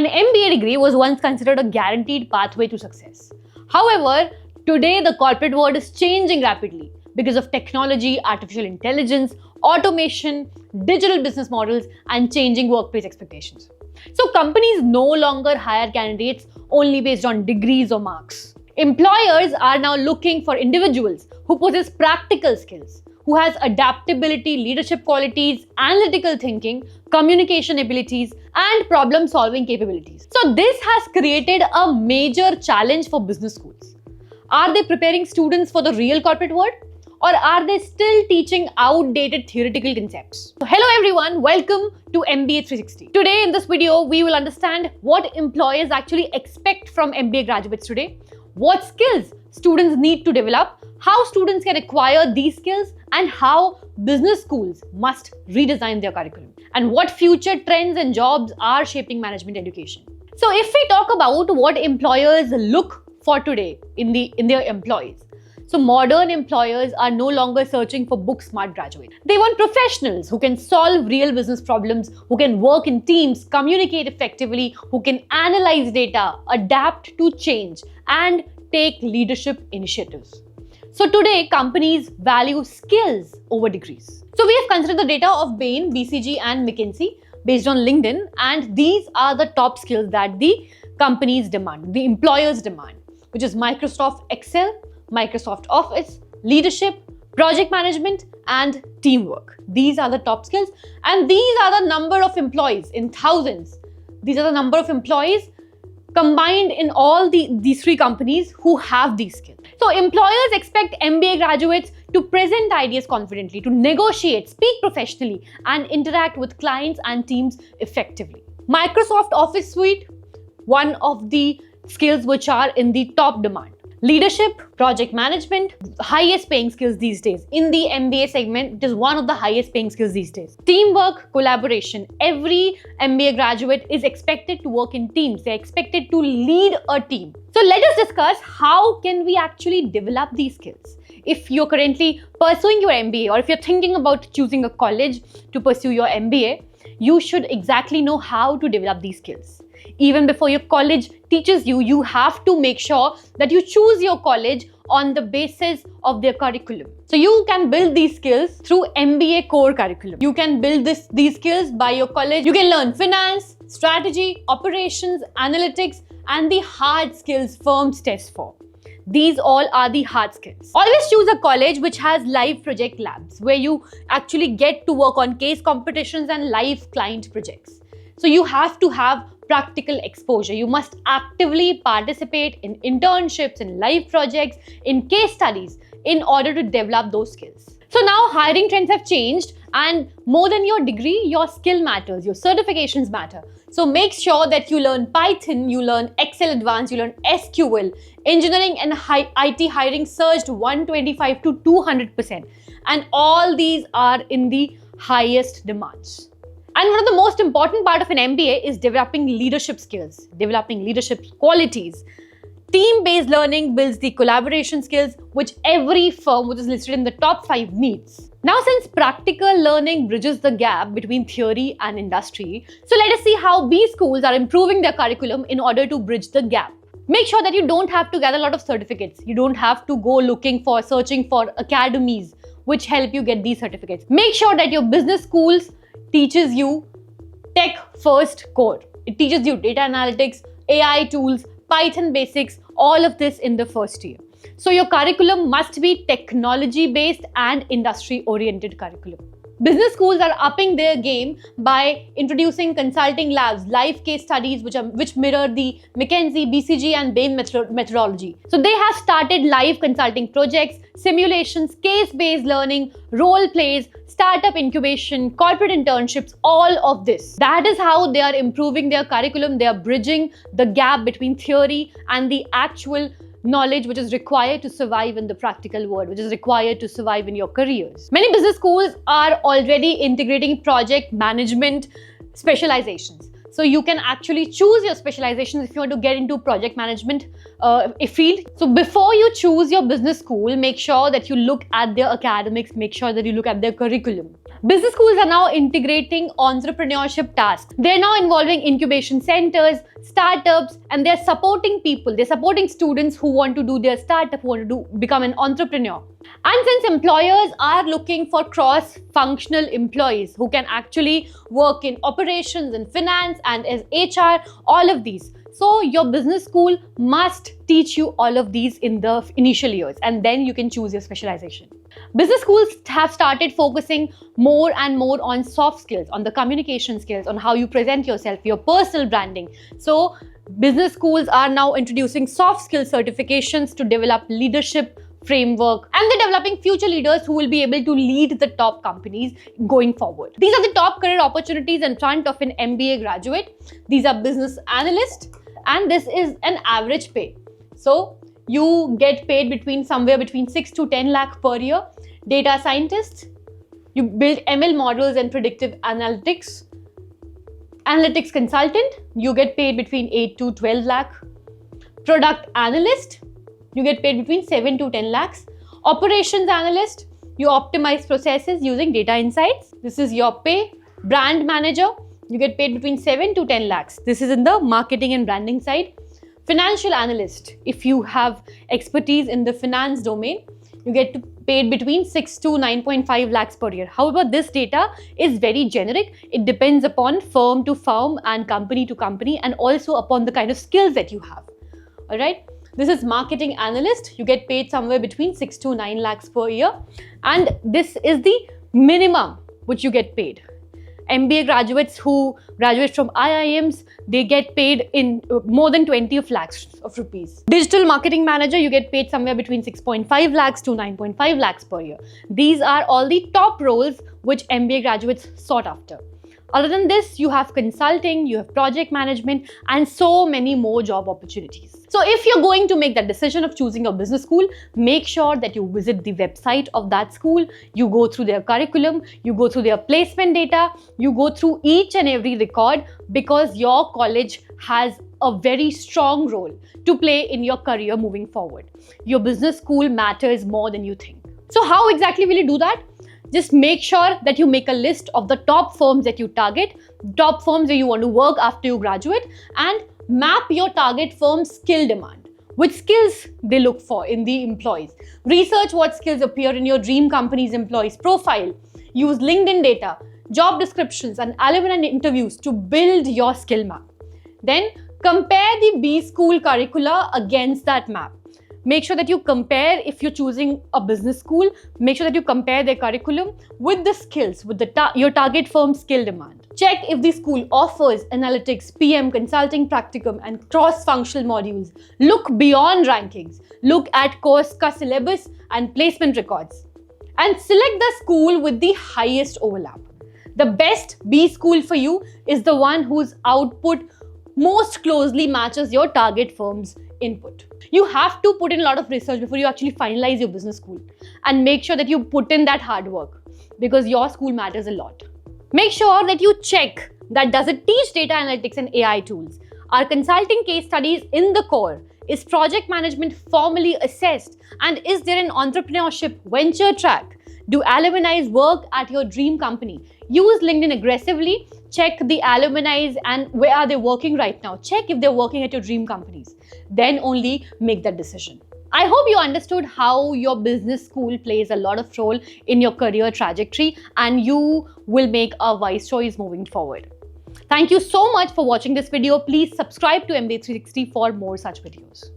An MBA degree was once considered a guaranteed pathway to success. However, today the corporate world is changing rapidly because of technology, artificial intelligence, automation, digital business models, and changing workplace expectations. So companies no longer hire candidates only based on degrees or marks. Employers are now looking for individuals who possess practical skills, who has adaptability, leadership qualities, analytical thinking, communication abilities, and problem-solving capabilities. So this has created a major challenge for business schools. Are they preparing students for the real corporate world? Or are they still teaching outdated theoretical concepts? So hello everyone, welcome to MBA 360. Today in this video, we will understand what employers actually expect from MBA graduates today, what skills students need to develop, how students can acquire these skills, and how business schools must redesign their curriculum, and what future trends and jobs are shaping management education. So if we talk about what employers look for today in their employees, so modern employers are no longer searching for book-smart graduates. They want professionals who can solve real business problems, who can work in teams, communicate effectively, who can analyze data, adapt to change, and take leadership initiatives. So today, companies value skills over degrees. So we have considered the data of Bain, BCG, and McKinsey based on LinkedIn, and these are the top skills that the companies demand, the employers demand, which is Microsoft Excel, Microsoft Office, leadership, project management, and teamwork. These are the top skills, and these are the number of employees in thousands. These are the number of employees combined in all these three companies who have these skills. So employers expect MBA graduates to present ideas confidently, to negotiate, speak professionally, and interact with clients and teams effectively. Microsoft Office Suite, one of the skills which are in the top demand. Leadership, project management, highest paying skills these days. In the MBA segment, it is one of the highest paying skills these days. Teamwork, collaboration. Every MBA graduate is expected to work in teams. They're expected to lead a team. So let us discuss how can we actually develop these skills. If you're currently pursuing your MBA, or if you're thinking about choosing a college to pursue your MBA, you should exactly know how to develop these skills. Even before your college teaches you, you have to make sure that you choose your college on the basis of their curriculum. So you can build these skills through MBA core curriculum. You can build these skills by your college. You can learn finance, strategy, operations, analytics, and the hard skills firms test for. These all are the hard skills. Always choose a college which has live project labs where you actually get to work on case competitions and live client projects. So you have to have practical exposure. You must actively participate in internships, in live projects, in case studies in order to develop those skills. So now hiring trends have changed, and more than your degree, your skill matters, your certifications matter. So make sure that you learn Python, you learn Excel Advanced, you learn SQL. Engineering and IT hiring surged 125 to 200%, and all these are in the highest demands. And one of the most important part of an MBA is developing leadership skills, developing leadership qualities. Team-based learning builds the collaboration skills which every firm which is listed in the top 5 needs. Now, since practical learning bridges the gap between theory and industry, so let us see how B schools are improving their curriculum in order to bridge the gap. Make sure that you don't have to gather a lot of certificates. You don't have to go searching for academies which help you get these certificates. Make sure that your business schools teaches you tech first core. It teaches you data analytics, AI tools, Python basics, all of this in the first year. So your curriculum must be technology based and industry oriented curriculum. Business schools are upping their game by introducing consulting labs, live case studies which mirror the McKinsey, BCG, and Bain methodology. So they have started live consulting projects, simulations, case-based learning, role plays, startup incubation, corporate internships, all of this. That is how they are improving their curriculum. They are bridging the gap between theory and the actual knowledge which is required to survive in the practical world, which is required to survive in your careers. Many business schools are already integrating project management specializations. So you can actually choose your specializations if you want to get into project management field. So before you choose your business school, make sure that you look at their academics, make sure that you look at their curriculum. Business schools are now integrating entrepreneurship tasks. They're now involving incubation centers, startups, and they're supporting people. They're supporting students who want to do their startup, who want to become an entrepreneur. And since employers are looking for cross-functional employees who can actually work in operations and finance and as HR, all of these. So your business school must teach you all of these in the initial years, and then you can choose your specialization. Business schools have started focusing more and more on soft skills, on the communication skills, on how you present yourself, your personal branding. So business schools are now introducing soft skill certifications to develop leadership framework, and they're developing future leaders who will be able to lead the top companies going forward. These are the top career opportunities in front of an MBA graduate. These are business analysts, and this is an average pay. So you get paid somewhere between 6 to 10 lakh per year. Data scientists, you build ML models and predictive analytics. Analytics consultant, you get paid between 8 to 12 lakh. Product analyst, you get paid between 7 to 10 lakhs. Operations analyst, you optimize processes using data insights. This is your pay. Brand manager, you get paid between 7 to 10 lakhs. This is in the marketing and branding side. Financial analyst, if you have expertise in the finance domain, you get paid between 6 to 9.5 lakhs per year. However, this data is very generic. It depends upon firm to firm and company to company, and also upon the kind of skills that you have. All right. This is marketing analyst. You get paid somewhere between 6 to 9 lakhs per year. And this is the minimum which you get paid. MBA graduates who graduate from IIMs, they get paid in more than 20 lakhs of rupees. Digital marketing manager, you get paid somewhere between 6.5 lakhs to 9.5 lakhs per year. These are all the top roles which MBA graduates sought after. Other than this, you have consulting, you have project management, and so many more job opportunities. So if you're going to make that decision of choosing a business school, make sure that you visit the website of that school, you go through their curriculum, you go through their placement data, you go through each and every record, because your college has a very strong role to play in your career moving forward. Your business school matters more than you think. So how exactly will you do that? Just make sure that you make a list of the top firms that you target, top firms where you want to work after you graduate, and map your target firm's skill demand. Which skills they look for in the employees. Research what skills appear in your dream company's employees profile. Use LinkedIn data, job descriptions, and alumni interviews to build your skill map. Then compare the B school curricula against that map. Make sure that you compare, if you're choosing a business school, make sure that you compare their curriculum with the skills, with your target firm's skill demand. Check if the school offers analytics, PM, consulting, practicum, and cross-functional modules. Look beyond rankings. Look at course syllabus and placement records. And select the school with the highest overlap. The best B school for you is the one whose output most closely matches your target firm's input. You have to put in a lot of research before you actually finalize your business school, and make sure that you put in that hard work, because your school matters a lot. Make sure that you check that does it teach data analytics and AI tools. Are consulting case studies in the core? Is project management formally assessed? And is there an entrepreneurship venture track? Do alumni work at your dream company? Use LinkedIn aggressively. Check the alumni and where are they working right now. Check if they're working at your dream companies. Then only make that decision. I hope you understood how your business school plays a lot of role in your career trajectory, and you will make a wise choice moving forward. Thank you so much for watching this video. Please subscribe to MBA 360 for more such videos.